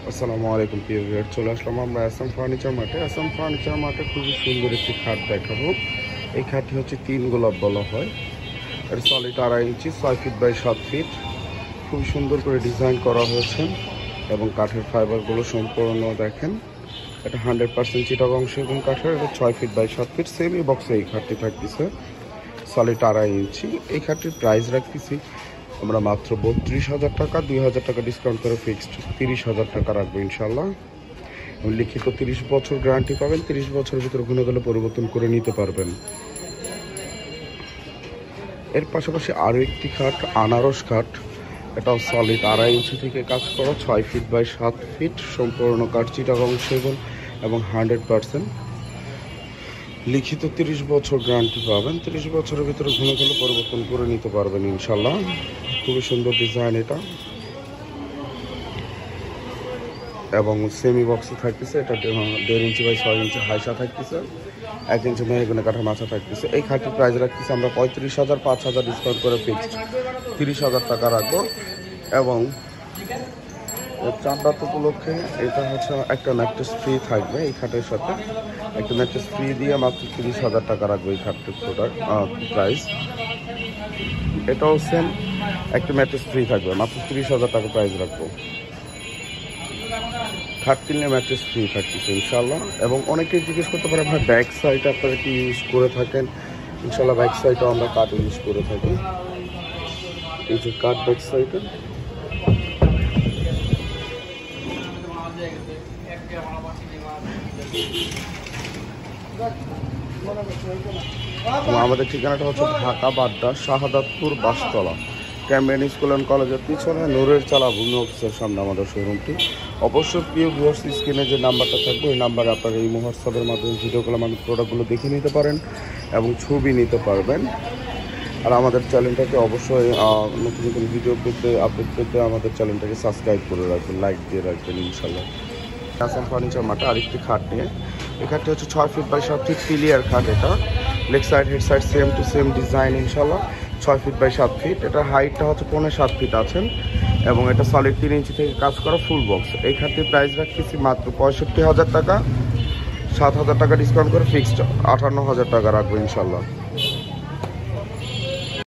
আসসালামু আলাইকুম প্রিয় ভিউয়ার, চলে আসলাম আমরা আসাম ফার্নিচার মার্টে। আসাম ফার্নিচার মার্টে খুবই সুন্দর একটি খাট দেখাবো। এই খাটটি হচ্ছে 3 গোলাপ বলা হয়। এটা solid 2.5 inch, 6 feet by 7 feet. খুব সুন্দর করে ডিজাইন করা হয়েছে এবং কাঠের ফাইবারগুলো সম্পূর্ণ দেখেন। এটা 100% চিটাগং সেগুন কাঠের। এটা 6 ফিট বাই 7 ফিট। সেমি বক্সে এই খাটটি থাকতেছে, সলিড 2.5 ইঞ্চি। এই খাটটির প্রাইস রাখতেছি আমরা মাত্র 32,000 টাকা। 2,000 টাকা ডিসকাউন্ট করে ফিক্সড 30,000 টাকা রাখবো ইনশাল্লাহ। লিখিত 30 বছর গ্যারান্টি পাবেন। 30 বছরের ভিতরে গুণে গেলে পরিবর্তন করে নিতে পারবেন। এর পাশাপাশি আরও একটি খাট, আনারস খাট। এটাও সলিড 2.5 ইঞ্চি থেকে কাজ করা, 6 ফিট বাই 7 ফিট। সম্পূর্ণ কাঠ চিটাগং সেগুন এবং 100% লিখিত 30 বছর গ্যারান্টি পাবেন। 30 বছরের ভিতরে ঘন ঘন পরিবর্তন করে নিতে পারবেন ইনশাল্লাহ। খুবই সুন্দর ডিজাইন এটা এবং সেমি বক্সে থাকতেছে। এটা 1.5 ইঞ্চি বাই 6 ইঞ্চি হাইসা থাকতেছে, 1 ইঞ্চি মেহগুনে কাঠা মাথা থাকতেছে। এই খাটটির প্রাইস রাখতেছে আমরা 35,000, 5,000 ডিসকাউন্ট করে ফিক্সড 30,000 টাকা রাখবো। এবং চাঁদরাত উপলক্ষে এটা হচ্ছে একটা ম্যাট্রেস ফ্রি থাকবে। এই খাটের সাথে একটা ম্যাট্রেস ফ্রি দিয়ে মাত্র 30,000 টাকা রাখবো এই খাটটির প্রাইস। এটাও সেম, একটা ম্যাট্রেস ফ্রি থাকবে, মাত্র 30,000 টাকা প্রাইস রাখবো। খাট কিনলে ম্যাট্রেস ফ্রি থাকতেছে ইনশাল্লাহ। এবং অনেকেই জিজ্ঞেস করতে পারে ভাই ব্যাক সাইড আপনারা কি ইউজ করে থাকেন? ইনশাল্লাহ ব্যাক সাইডও আমরা কাঠ ইউজ করে থাকি। এই যে কাঠ ব্যাক সাইডে আমাদের ঠিকানাটা হচ্ছে ঢাকা বাড্ডা, শাহাদাতপুর, বাসতলা, ক্যাম্বেন স্কুল অ্যান্ড কলেজের পিছনে নূরের চালা ভূমি অফিসের সামনে আমাদের শোরুমটি। অবশ্যই প্রিয় ভিউয়ার্স, স্ক্রিনে যে নাম্বারটা থাকবে ওই নাম্বারে আপনারা এই হোয়াটসঅ্যাপের মাধ্যমে ভিডিও কলের মাধ্যমে প্রোডাক্টগুলো দেখে নিতে পারেন এবং ছবি নিতে পারবেন। আর আমাদের চ্যানেলটাকে অবশ্যই নতুন নতুন ভিডিও পেতে, আপডেট পেতে আমাদের চ্যানেলটাকে সাবস্ক্রাইব করে রাখবেন, লাইক দিয়ে রাখবেন ইনশাল্লাহ। আসাম ফার্নিচার মার্টে আরেকটি খাট নিয়ে, এই খাটটি হচ্ছে 6 ফিট বাই 7 ফিট পিলিয়ার খাট। এটা leg side head side same to same design ইনশাল্লাহ। 6 ফিট বাই 7 ফিট। এটার হাইটটা হচ্ছে 7.5 ফিট আছেন এবং এটা সলিড 3 ইঞ্চি থেকে কাজ করা ফুল বক্স। এই খাটটির প্রাইস রাখতেছি মাত্র 65,000 টাকা। 7,000 টাকা ডিসকাউন্ট করে ফিক্সড 58,000 টাকা রাখবো ইনশাল্লাহ।